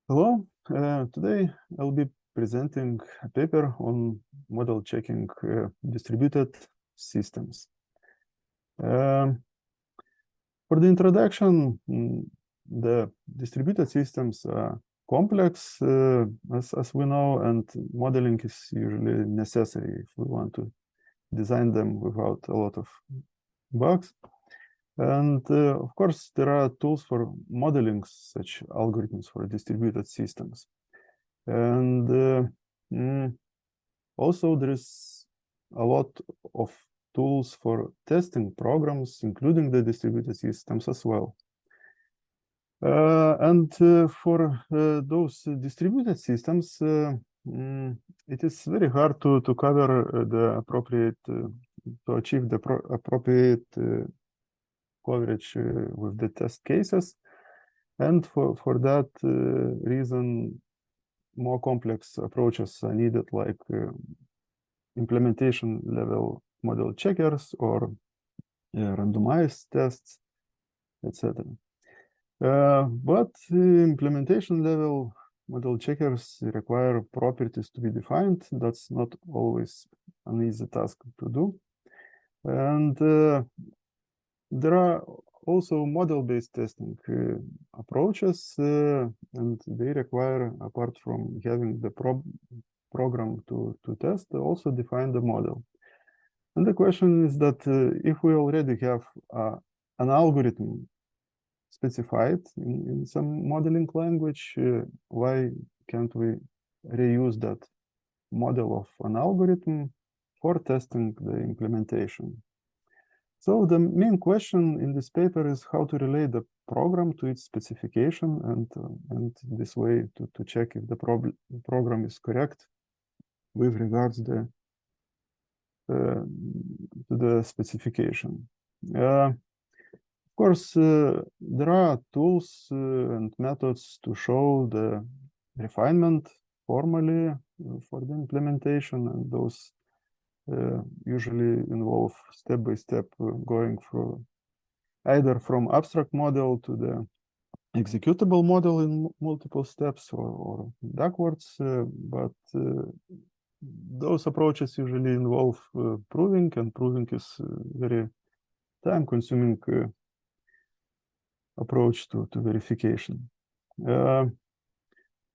Hello, today I'll be presenting a paper on model checking distributed systems. For the introduction, the distributed systems are complex, as we know, and modeling is usually necessary if we want to design them without a lot of bugs. And of course, there are tools for modeling such algorithms for distributed systems. And also there is a lot of tools for testing programs, including the distributed systems as well. For those distributed systems, it is very hard to cover the appropriate, to achieve the appropriate coverage with the test cases. And for that reason, more complex approaches are needed, like implementation level model checkers or randomized tests, etc. But implementation level model checkers require properties to be defined. That's not always an easy task to do. And there are also model-based testing approaches, and they require, apart from having the program to test, also define the model. And the question is that if we already have an algorithm specified in some modeling language, why can't we reuse that model of an algorithm for testing the implementation? So the main question in this paper is how to relate the program to its specification, and this way to check if the program is correct with regards to the specification. Of course, there are tools and methods to show the refinement formally for the implementation, and those usually involve step-by-step going through either from abstract model to the executable model in multiple steps or backwards, but those approaches usually involve proving, and proving is very time-consuming approach to verification.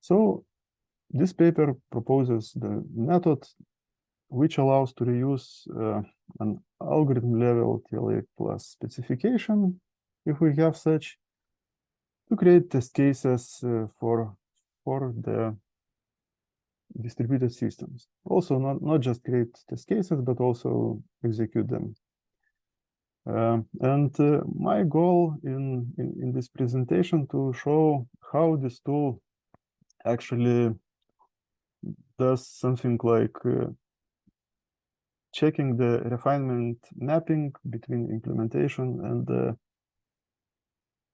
So this paper proposes the method which allows to reuse an algorithm level TLA plus specification, if we have such, to create test cases for the distributed systems. Also, not just create test cases, but also execute them. My goal in this presentation to show how this tool actually does something like checking the refinement mapping between implementation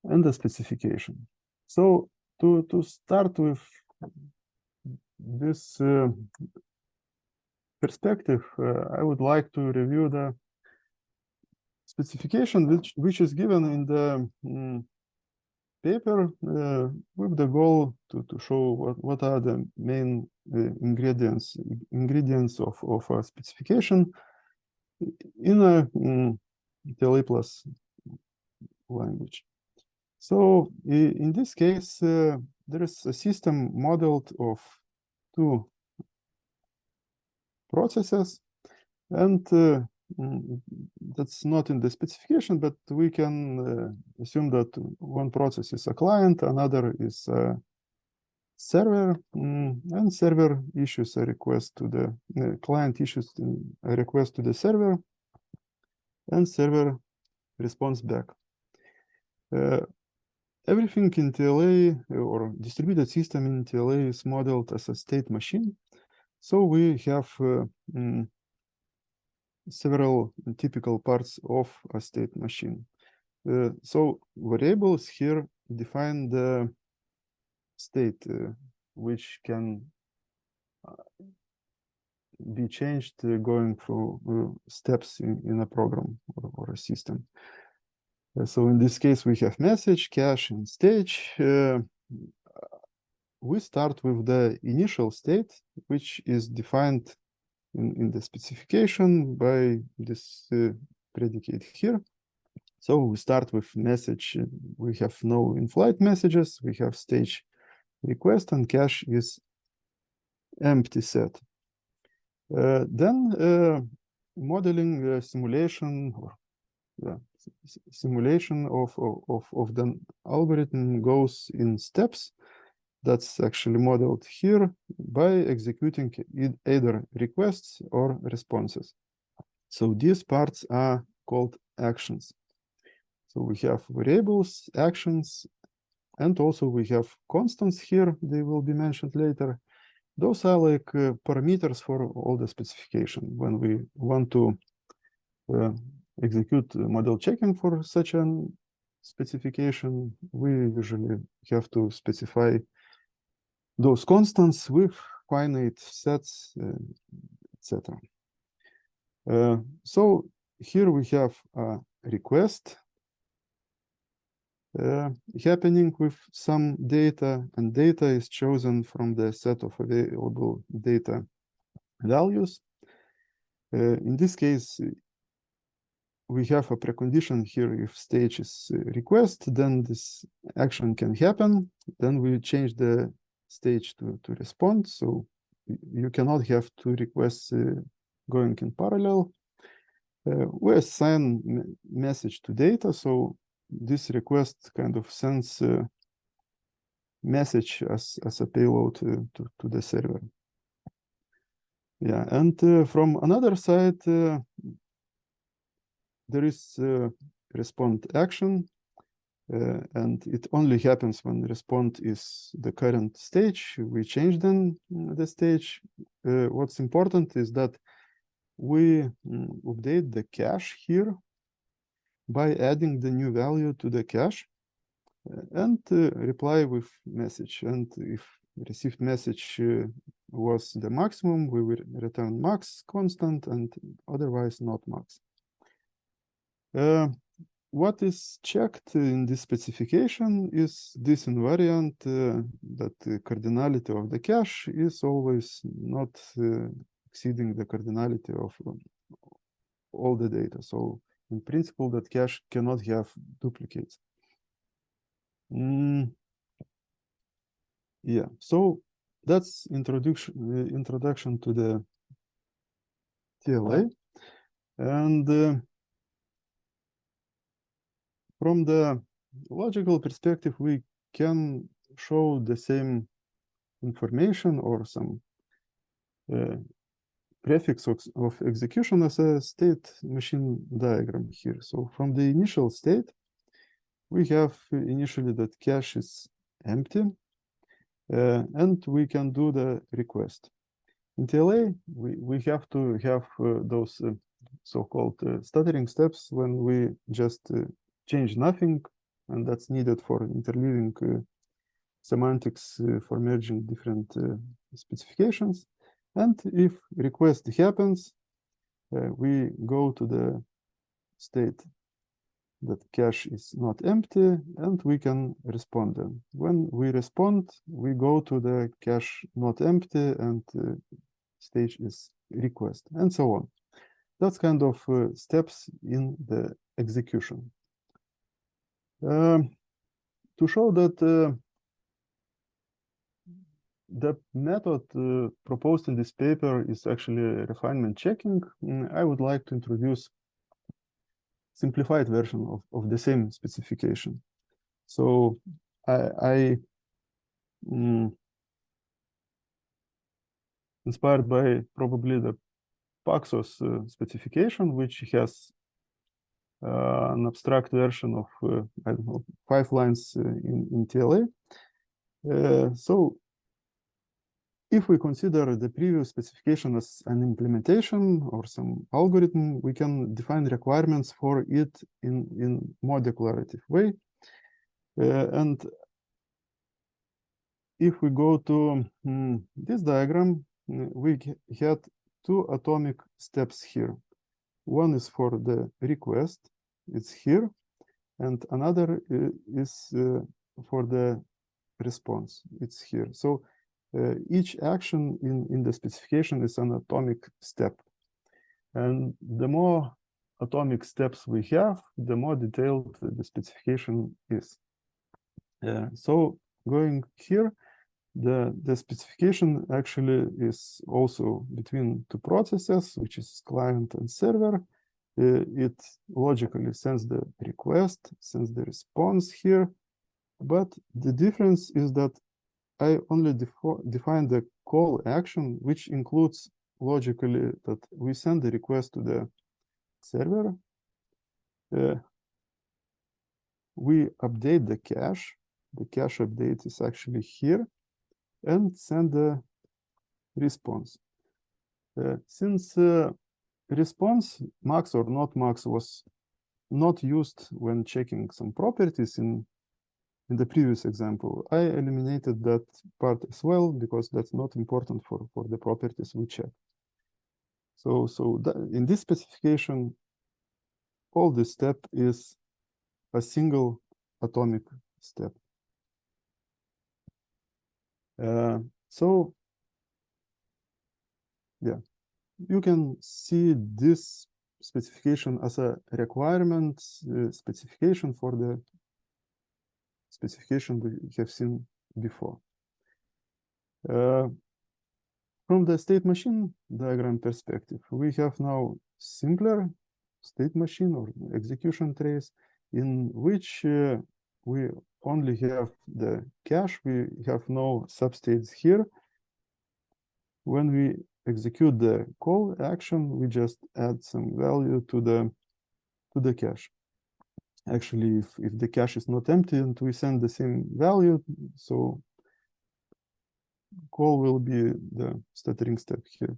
and the specification. So to start with this perspective, I would like to review the specification which is given in the paper with the goal to show what are the main ingredients of a specification in a TLA plus language. So in this case, there is a system modeled of two processes, and that's not in the specification, but we can assume that one process is a client, another is a server, and server issues a request to the client issues a request to the server, and server responds back. Everything in TLA or distributed system in TLA is modeled as a state machine. So we have several typical parts of a state machine. So variables here define the state, which can be changed going through steps in a program or a system. So in this case, we have message, cache, and stage. we start with the initial state, which is defined in the specification by this predicate here. So we start with message. We have no in-flight messages. We have stage request, and cache is empty set. Then modeling simulation or simulation of the algorithm goes in steps. That's actually modeled here by executing either requests or responses. So these parts are called actions. So we have variables, actions, and also we have constants here. They will be mentioned later. Those are like parameters for all the specification. When we want to execute model checking for such an specification, we usually have to specify those constants with finite sets, etc. So here we have a request happening with some data, and data is chosen from the set of available data values. In this case, we have a precondition here. If stage is request, then this action can happen. Then we change the stage to respond. So you cannot have two requests going in parallel. We assign message to data. So this request kind of sends a message as a payload to the server. Yeah, and from another side, there is respond action, and it only happens when respond is the current stage. We change then the stage. What's important is that we update the cache here by adding the new value to the cache and reply with message. And if received message was the maximum, we will return max constant, and otherwise not max. What is checked in this specification is this invariant that the cardinality of the cache is always not exceeding the cardinality of all the data. So in principle, that cache cannot have duplicates. Yeah, so that's introduction to the TLA. And from the logical perspective, we can show the same information or some prefix of execution as a state machine diagram here. So from the initial state, we have initially that cache is empty, and we can do the request. In TLA, we have to have those so-called stuttering steps when we just change nothing, and that's needed for interleaving semantics for merging different specifications. And if request happens, we go to the state that cache is not empty, and we can respond then. When we respond, we go to the cache not empty, and stage is request, and so on. That's kind of steps in the execution. To show that the method proposed in this paper is actually refinement checking, I would like to introduce simplified version of the same specification. So I inspired by probably the Paxos specification, which has an abstract version of I don't know, 5 lines in TLA. So if we consider the previous specification as an implementation or some algorithm, we can define requirements for it in more declarative way. And if we go to this diagram, we had 2 atomic steps here. One is for the request, it's here, and another is for the response. It's here. So each action in the specification is an atomic step. And the more atomic steps we have, the more detailed the specification is. So going here, the specification actually is also between two processes, which is client and server. It logically sends the request, sends the response here. But the difference is that I only define the call action, which includes logically that we send the request to the server. We update the cache. The cache update is actually here, and send the response. Since response, max or not max, was not used when checking some properties in the previous example, I eliminated that part as well, because that's not important for the properties we check. So in this specification, all this step is a single atomic step. So yeah, you can see this specification as a requirement specification for the specification we have seen before. From the state machine diagram perspective, we have now simpler state machine or execution trace in which we only have the cache. We have no substates here. When we execute the call action, we just add some value to the cache. Actually, if the cache is not empty and we send the same value, so call will be the stuttering step here.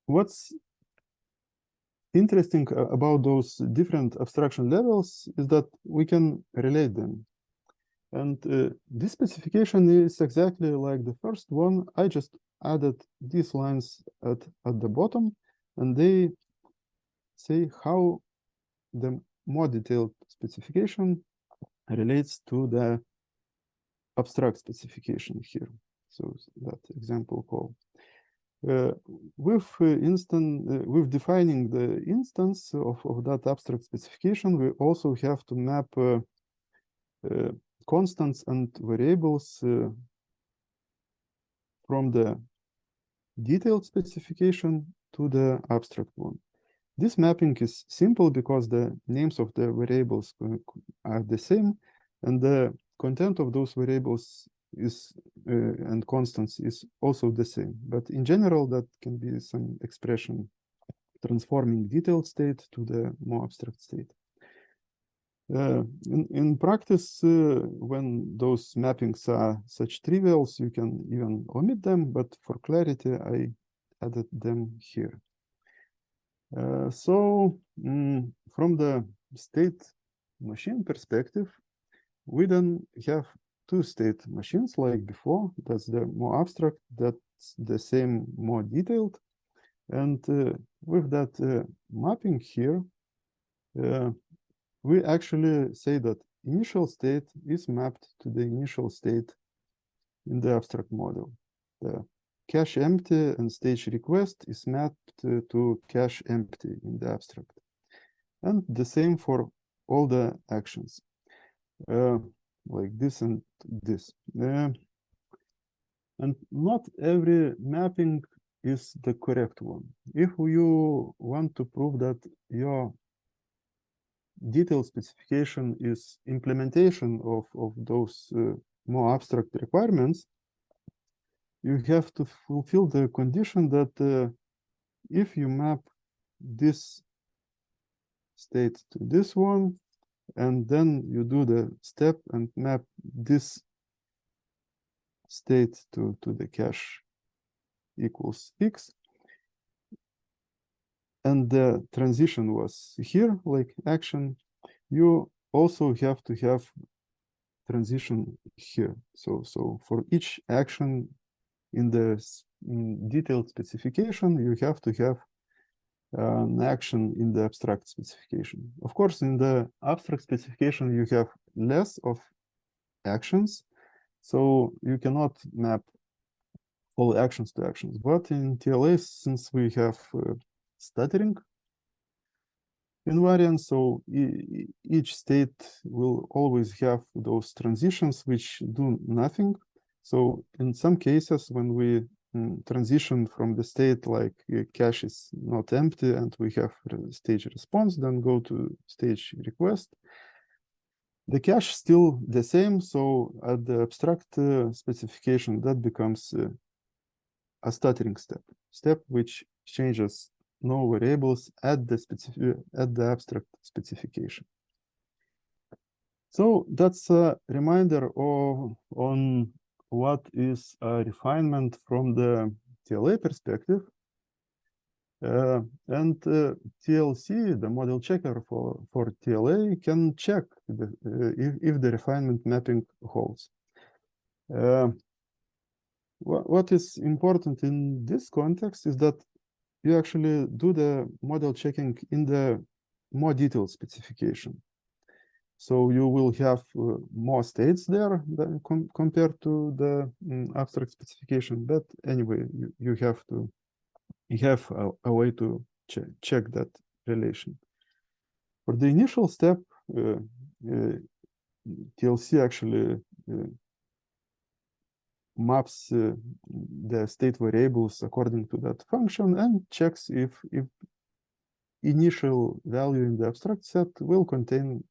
What's interesting about those different abstraction levels is that we can relate them. And this specification is exactly like the first one. I just added these lines at the bottom, and they say how the more detailed specification relates to the abstract specification here. So that example call. With defining the instance of that abstract specification, we also have to map constants and variables from the detailed specification to the abstract one. This mapping is simple because the names of the variables are the same, and the content of those variables is and constants is also the same. But in general, that can be some expression transforming detailed state to the more abstract state. In practice, when those mappings are such trivials, you can even omit them, but for clarity, I added them here. From the state machine perspective, we then have two state machines like before. That's the more abstract, that's the same, more detailed. And with that mapping here, we actually say that initial state is mapped to the initial state in the abstract model. The cache empty and stage request is mapped to cache empty in the abstract. And the same for all the actions, like this and this. And not every mapping is the correct one. If you want to prove that your detailed specification is implementation of those more abstract requirements, you have to fulfill the condition that if you map this state to this one, and then you do the step and map this state to the cache equals x, and the transition was here, like action, you also have to have transition here. So for each action in the detailed specification, you have to have an action in the abstract specification. Of course, in the abstract specification, you have less of actions, so you cannot map all actions to actions. But in TLA, since we have stuttering invariance, so each state will always have those transitions which do nothing. So in some cases, when we transition from the state like cache is not empty and we have stage response, then go to stage request, the cache still the same. So at the abstract specification, that becomes a stuttering step which changes no variables at the abstract specification. So that's a reminder on what is a refinement from the TLA perspective. And TLC, the model checker for TLA, can check if the refinement mapping holds. What is important in this context is that you actually do the model checking in the more detailed specification. So you will have more states there than compared to the abstract specification. But anyway, you have a way to check that relation. For the initial step, TLC actually maps the state variables according to that function and checks if initial value in the abstract set will contain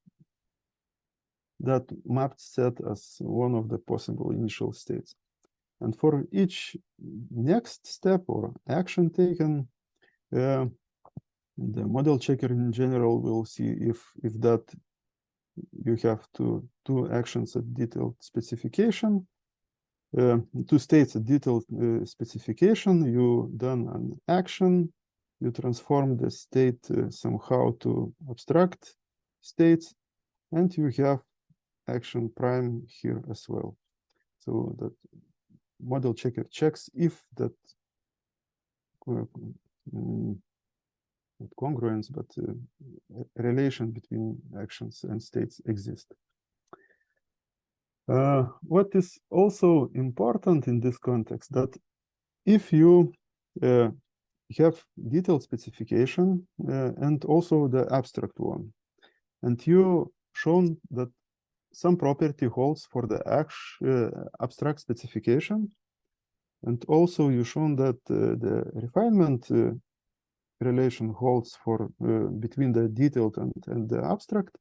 that mapped set as one of the possible initial states. And for each next step or action taken, the model checker in general will see if that you have two actions at detailed specification, two states at detailed specification, you done an action, you transform the state somehow to abstract states, and you have action prime here as well. So that model checker checks if that not congruence, but relation between actions and states exist. What is also important in this context, that if you have detailed specification and also the abstract one, and you shown that some property holds for the abstract specification, and also you shown that the refinement relation holds for between the detailed and the abstract,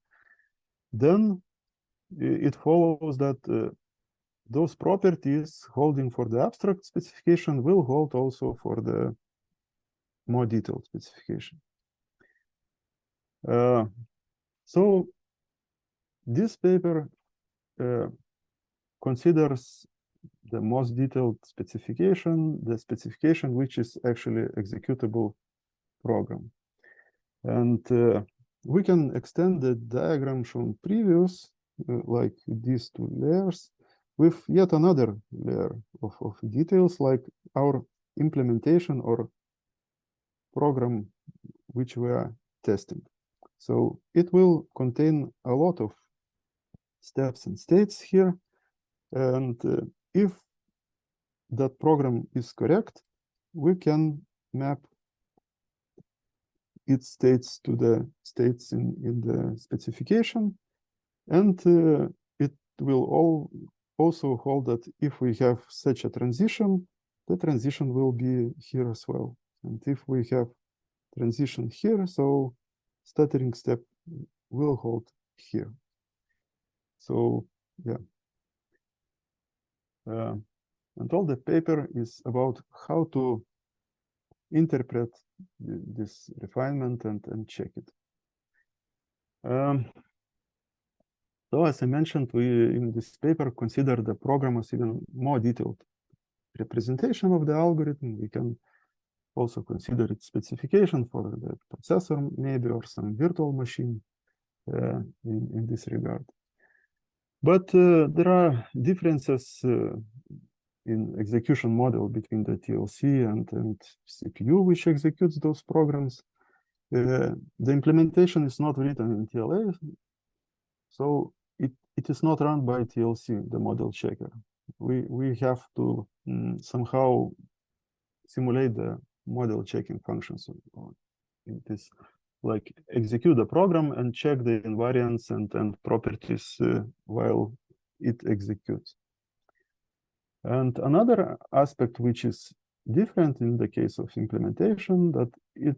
then it follows that those properties holding for the abstract specification will hold also for the more detailed specification. So this paper considers the most detailed specification, the specification which is actually executable program. And we can extend the diagram shown previous, like these two layers, with yet another layer of details, like our implementation or program which we are testing. So it will contain a lot of steps and states here. And if that program is correct, we can map its states to the states in the specification. And it will also hold that if we have such a transition, the transition will be here as well. And if we have transition here, so stuttering step will hold here. So yeah. And all the paper is about how to interpret this refinement and check it. So as I mentioned, we in this paper consider the program as even more detailed representation of the algorithm. We can also consider its specification for the processor maybe, or some virtual machine in this regard. But there are differences in execution model between the TLC and CPU which executes those programs. the implementation is not written in TLA, so it is not run by TLC, the model checker. We have to somehow simulate the model checking functions. It is like execute the program and check the invariants and properties while it executes. And another aspect which is different in the case of implementation, that it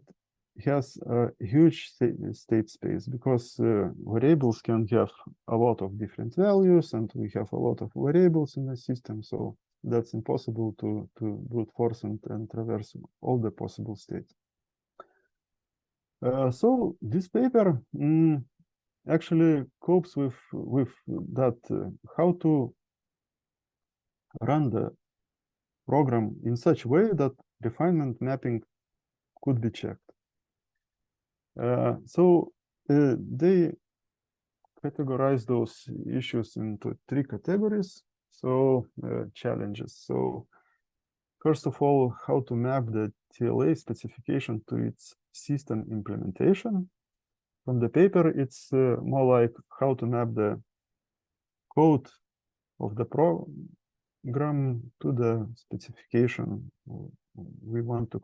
has a huge state space, because variables can have a lot of different values, and we have a lot of variables in the system, so that's impossible to brute force and traverse all the possible states. So this paper actually copes with that, how to run the program in such a way that refinement mapping could be checked. So they categorize those issues into 3 categories. So challenges. So first of all, how to map the TLA specification to its system implementation. From the paper, it's more like how to map the code of the program to the specification we want to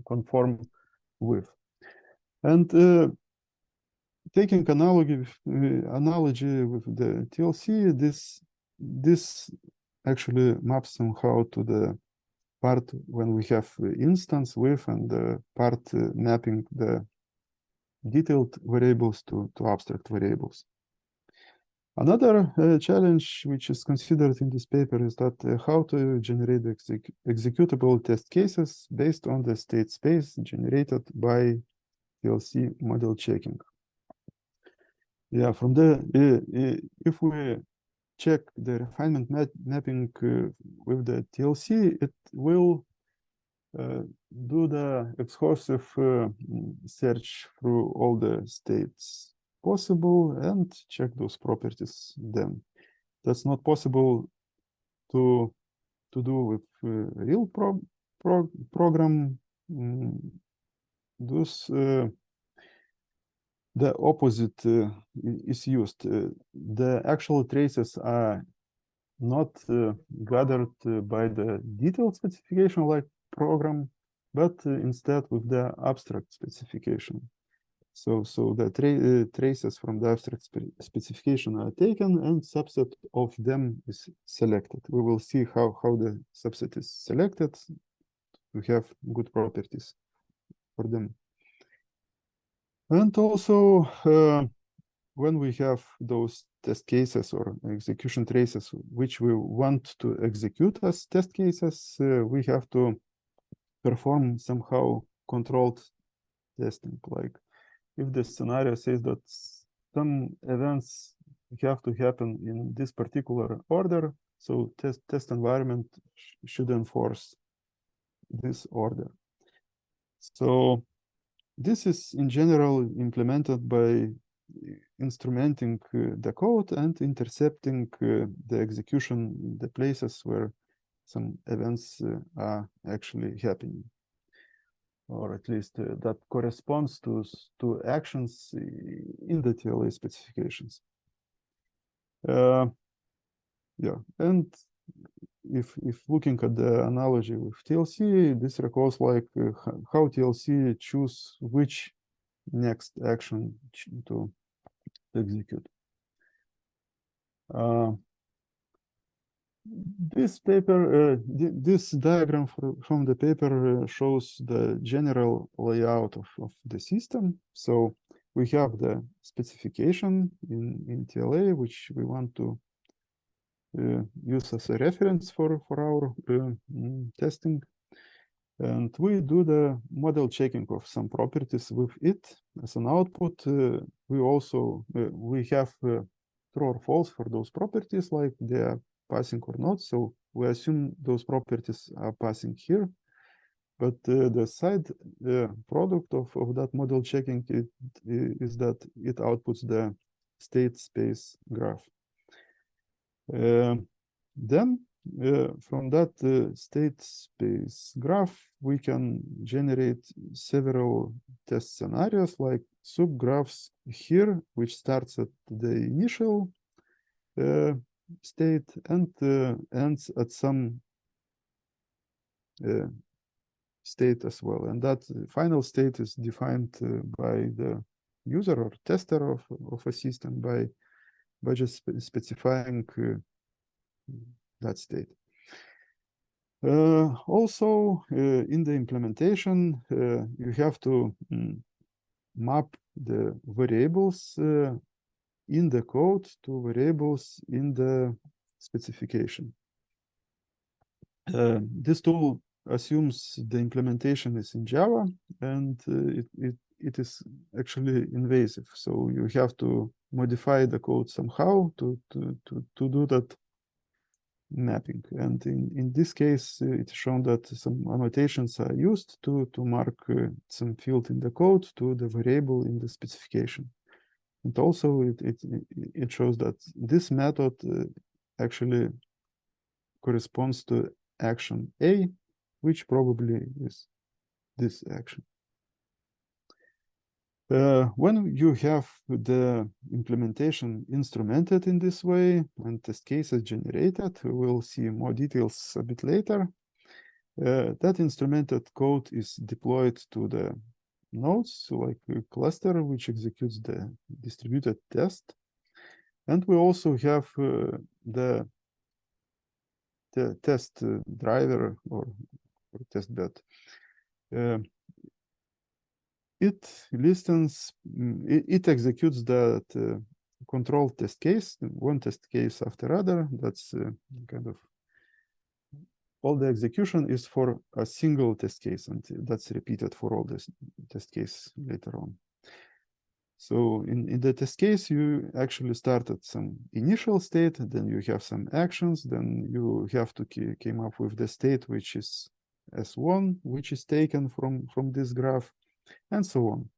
conform with. And taking analogy with the TLC, this actually maps somehow to the part when we have instance with, and the part mapping the detailed variables to abstract variables. Another challenge which is considered in this paper is that how to generate executable test cases based on the state space generated by TLC model checking. Yeah, from the if we check the refinement mapping with the TLC, it will do the exhaustive search through all the states possible and check those properties then. That's not possible to do with real program. Those the opposite is used. The actual traces are not gathered by the detailed specification like program, but instead with the abstract specification. So the traces from the abstract specification are taken and subset of them is selected. We will see how the subset is selected to have good properties for them. And also, when we have those test cases or execution traces which we want to execute as test cases, we have to perform somehow controlled testing. Like if the scenario says that some events have to happen in this particular order, so test environment should enforce this order. So this is in general implemented by instrumenting the code and intercepting the execution in the places where some events are actually happening, or at least that corresponds to actions in the TLA specifications. Yeah, and if looking at the analogy with TLC, this recalls like how TLC choose which next action to execute. This paper, this diagram from the paper shows the general layout of the system. So we have the specification in TLA, which we want to use as a reference for our testing. And we do the model checking of some properties with it as an output. We also we have true or false for those properties, like they are passing or not. So we assume those properties are passing here. But the side product of that model checking is that it outputs the state space graph. Then from that state space graph, we can generate several test scenarios like subgraphs here, which starts at the initial state and ends at some state as well. And that final state is defined by the user or tester of a system by just specifying that state. Also, in the implementation, you have to map the variables in the code to variables in the specification. This tool assumes the implementation is in Java, and it is actually invasive. So you have to modify the code somehow to do that mapping. And in this case, it's shown that some annotations are used to mark some field in the code to the variable in the specification. And also it shows that this method actually corresponds to action A, which probably is this action. When you have the implementation instrumented in this way and test cases generated, we'll see more details a bit later. That instrumented code is deployed to the nodes, like a cluster, which executes the distributed test. And we also have the test driver or test bed. It listens, it executes that control test case, one test case after other. That's kind of all the execution is for a single test case, and that's repeated for all this test case later on. So in the test case, you actually start at some initial state, then you have some actions, then you have to came up with the state which is S1, which is taken from this graph, and so on.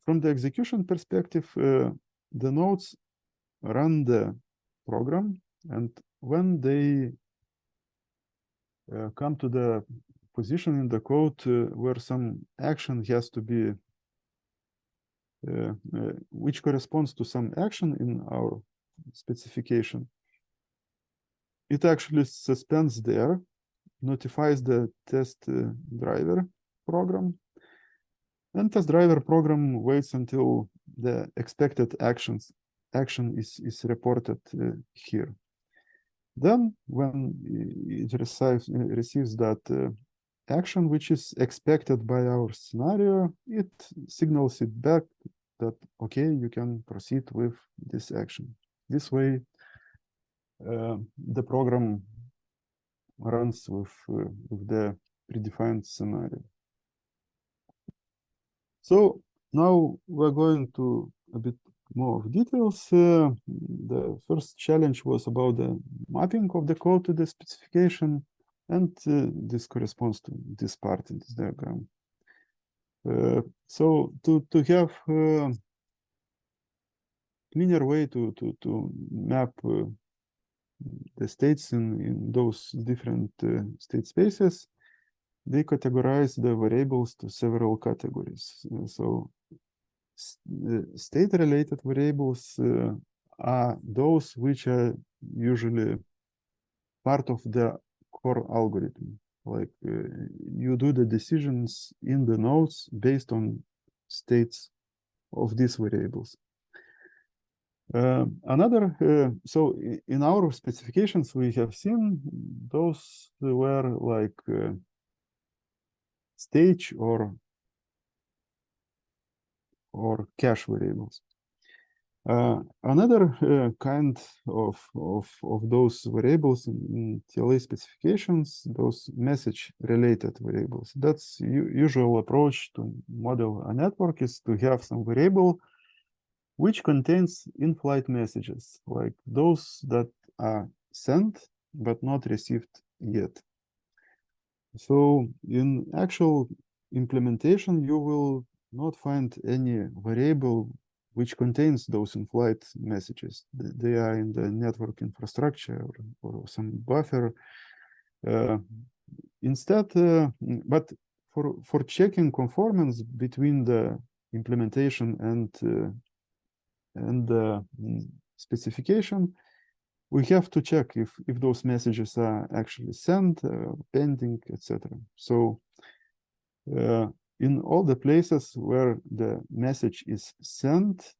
From the execution perspective, the nodes run the program, and when they come to the position in the code where some action has to be, which corresponds to some action in our specification, it actually suspends there, notifies the test driver program, and test driver program waits until the expected action is reported here. Then when it receives that action which is expected by our scenario, it signals it back that, okay, you can proceed with this action. This way, the program runs with the predefined scenario. So now we're going to a bit more of details. The first challenge was about the mapping of the code to the specification, and this corresponds to this part in this diagram. So to have a linear way to map the states in those different state spaces, they categorize the variables to several categories. So state-related variables are those which are usually part of the core algorithm. Like you do the decisions in the nodes based on states of these variables. So in our specifications, we have seen those were like stage or cache variables. Another kind of those variables in TLA specifications, those message-related variables. That's usual approach to model a network, is to have some variable which contains in-flight messages, like those that are sent but not received yet. So in actual implementation, you will not find any variable which contains those in-flight messages. They are in the network infrastructure or some buffer. Instead, but for checking conformance between the implementation and the specification, we have to check if those messages are actually sent, pending, etc. So in all the places where the message is sent,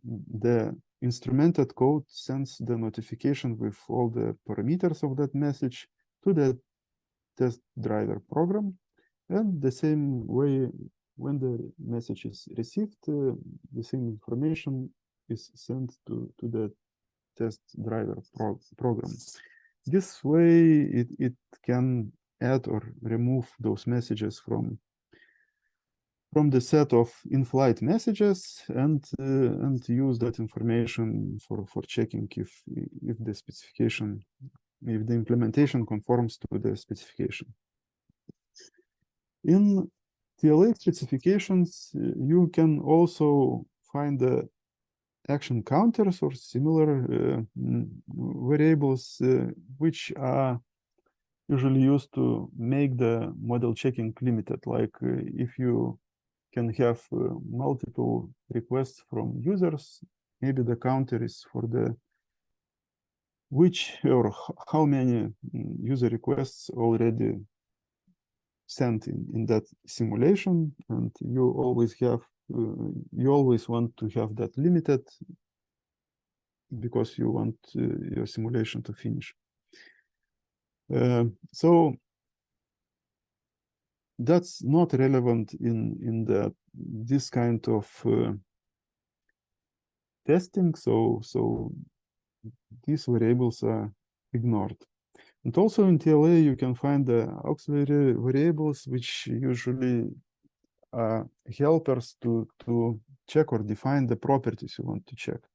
the instrumented code sends the notification with all the parameters of that message to the test driver program. And the same way, when the message is received, the same information is sent to the test driver program. This way, it can add or remove those messages from the set of in-flight messages and use that information for checking if the specification, if the implementation conforms to the specification. In TLA specifications, you can also find the action counters or similar variables which are usually used to make the model checking limited. Like if you can have multiple requests from users, maybe the counter is for the which or how many user requests already sent in that simulation, and you always want to have that limited because you want your simulation to finish. So that's not relevant in this kind of testing. So these variables are ignored. And also in TLA, you can find the auxiliary variables, which usually are helpers to check or define the properties you want to check.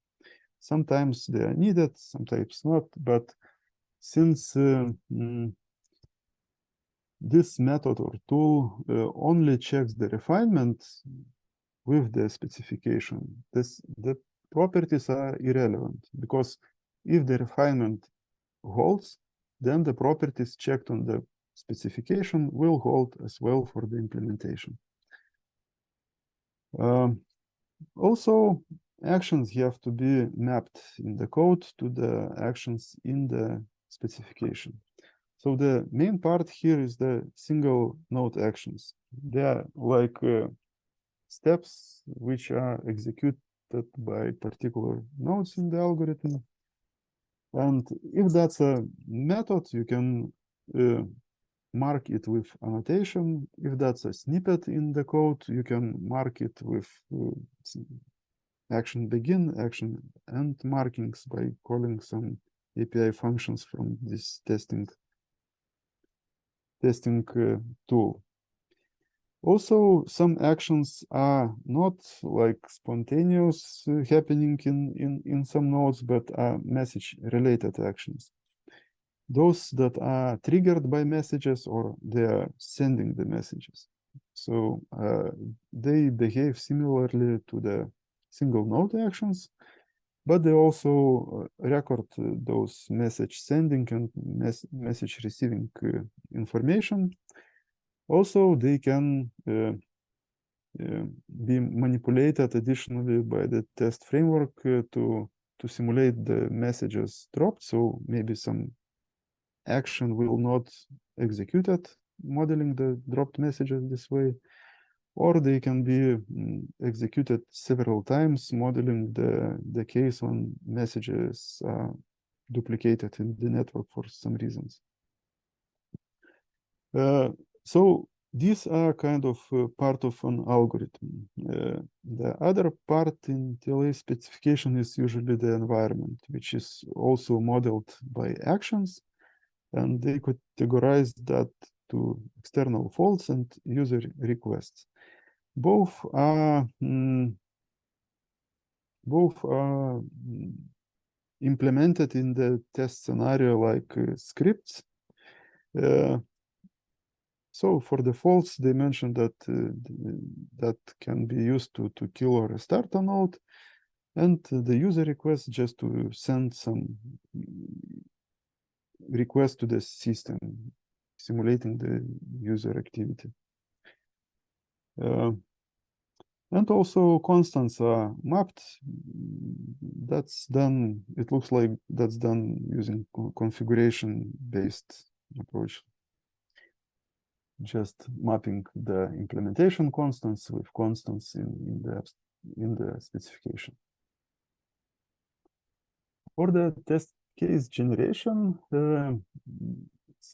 Sometimes they are needed, sometimes not, but since this method or tool only checks the refinement with the specification, the properties are irrelevant, because if the refinement holds, then the properties checked on the specification will hold as well for the implementation. Also, actions have to be mapped in the code to the actions in the specification. So the main part here is the single node actions. They are like steps which are executed by particular nodes in the algorithm. And if that's a method, you can mark it with annotation. If that's a snippet in the code, you can mark it with action begin, action end markings by calling some API functions from this testing tool. Also, some actions are not like spontaneous happening in some nodes, but are message-related actions. Those that are triggered by messages or they are sending the messages. So they behave similarly to the single node actions, but they also record those message sending and message receiving information. Also, they can be manipulated additionally by the test framework to simulate the messages dropped. So maybe some action will not execute it, modeling the dropped messages this way, or they can be executed several times, modeling the case when messages are duplicated in the network for some reasons. So these are kind of part of an algorithm. The other part in TLA specification is usually the environment, which is also modeled by actions, and they categorize that to external faults and user requests. Both are implemented in the test scenario like scripts. So for the false, they mentioned that that can be used to kill or restart a node, and the user request just to send some request to the system, simulating the user activity. And also constants are mapped. That's done, it looks like that's done using configuration-based approach. Just mapping the implementation constants with constants in the specification. For the test case generation,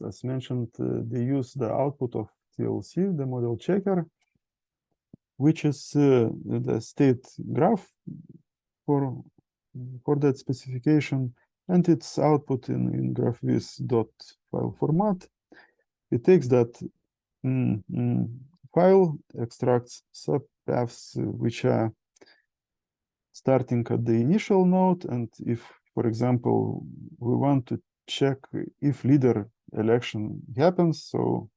as mentioned, they use the output of TLC, the model checker, which is the state graph for that specification, and its output in graphviz.file format. It takes that file, extracts subpaths which are starting at the initial node, and if, for example, we want to check if leader election happens, so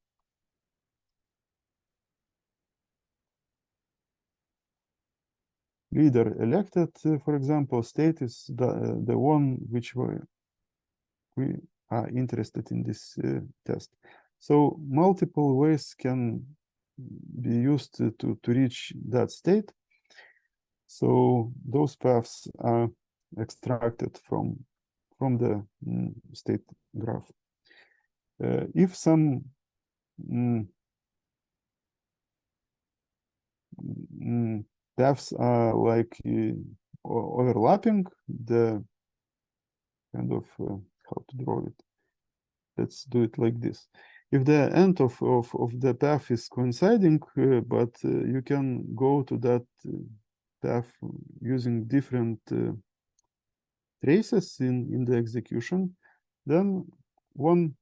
leader elected, for example, state is the one which we are interested in this test. So multiple ways can be used to reach that state. So those paths are extracted from the state graph. If some paths are like overlapping, the kind of how to draw it. Let's do it like this. If the end of the path is coinciding, but you can go to that path using different traces in the execution, then one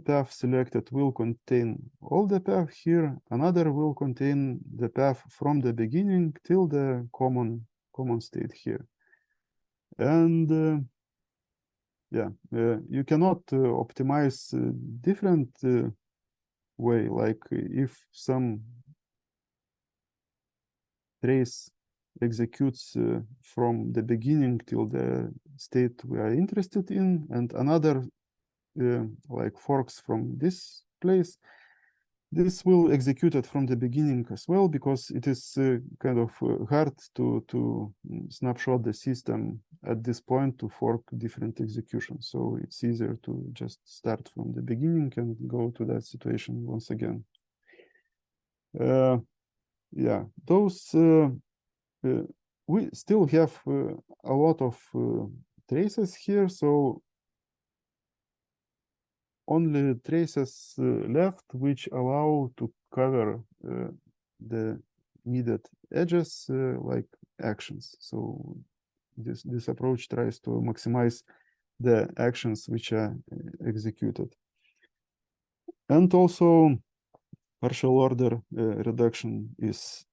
path selected will contain all the path here, another will contain the path from the beginning till the common state here. And yeah, you cannot optimize different way, like if some trace executes from the beginning till the state we are interested in, and another like forks from this place, this will execute it from the beginning as well, because it is kind of hard to snapshot the system at this point to fork different executions. So it's easier to just start from the beginning and go to that situation once again. Yeah, those we still have a lot of traces here, so only traces left which allow to cover the needed edges like actions. So this approach tries to maximize the actions which are executed. And also partial order reduction is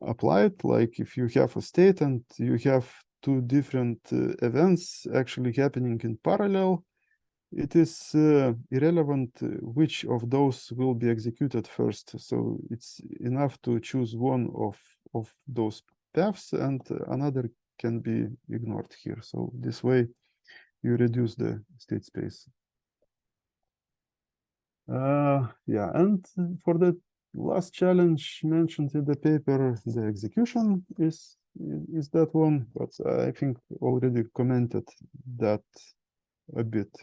applied, like if you have a state and you have two different events actually happening in parallel, it is irrelevant which of those will be executed first. So it's enough to choose one of those paths, and another can be ignored here. So this way you reduce the state space. Yeah, and for the last challenge mentioned in the paper, the execution is that one, but I think already commented that a bit.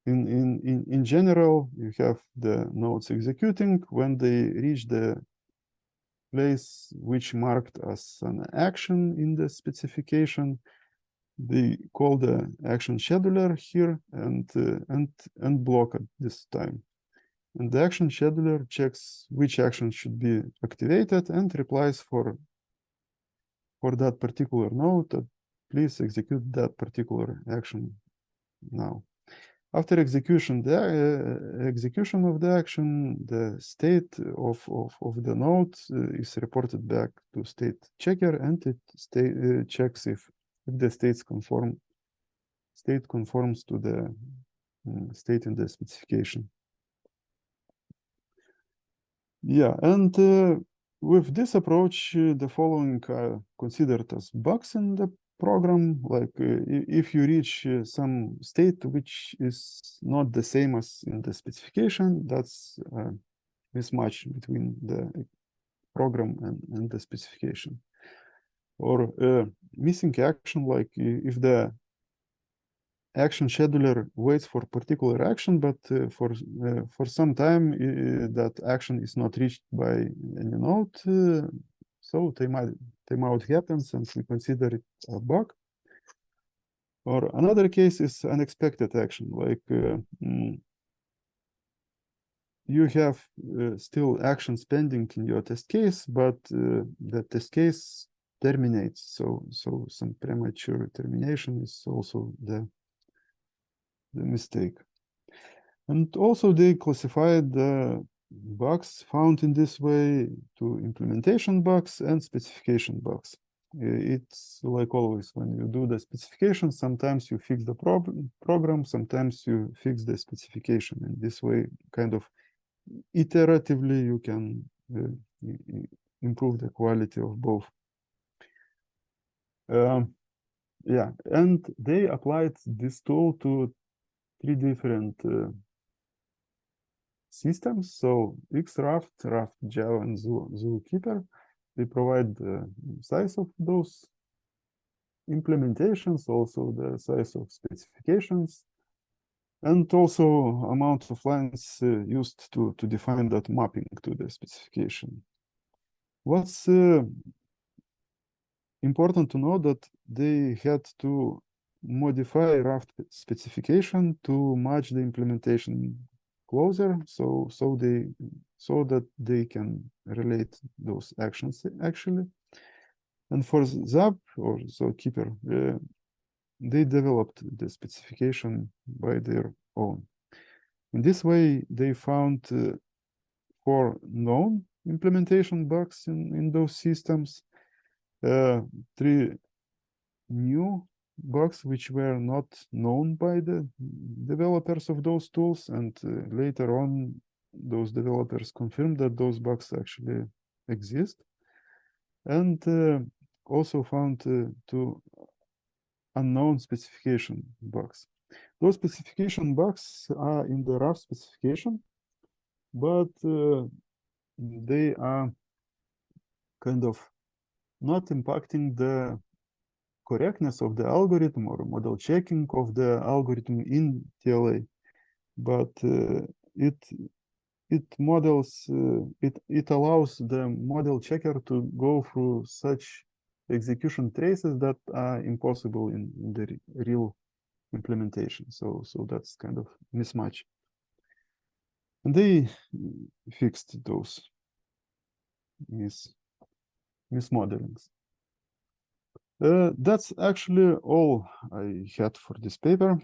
In general, you have the nodes executing when they reach the place which marked as an action in the specification. They call the action scheduler here and block at this time. And the action scheduler checks which action should be activated and replies for that particular node that please execute that particular action now. After execution, the execution of the action, the state of the node is reported back to state checker, and it checks if the state conforms to the state in the specification. Yeah, and with this approach, the following are considered as bugs in the program. Like if you reach some state which is not the same as in the specification, that's a mismatch between the program and the specification. Or missing action, like if the action scheduler waits for particular action, but for some time that action is not reached by any node, so timeout happens, and we consider it a bug. Or another case is unexpected action, like you have still actions pending in your test case, but the test case terminates. So some premature termination is also the mistake. And also they classified the bugs found in this way to implementation bugs and specification bugs. It's like always, when you do the specification, sometimes you fix the program, sometimes you fix the specification. In this way, kind of iteratively, you can improve the quality of both. Yeah, and they applied this tool to 3 different systems. So Xraft, Raft, Java, and Zookeeper, they provide the size of those implementations, also the size of specifications, and also amount of lines used to define that mapping to the specification. What's important to know that they had to modify Raft specification to match the implementation closer, so that they can relate those actions actually. And for Zap or Zookeeper, they developed the specification by their own. In this way, they found 4 known implementation bugs in those systems, 3 new bugs which were not known by the developers of those tools, and later on those developers confirmed that those bugs actually exist, and also found 2 unknown specification bugs. Those specification bugs are in the Raft specification, but they are kind of not impacting the correctness of the algorithm or model checking of the algorithm in TLA, but it allows the model checker to go through such execution traces that are impossible in the real implementation. So that's kind of mismatch, and they fixed those mismodelings. That's actually all I had for this paper.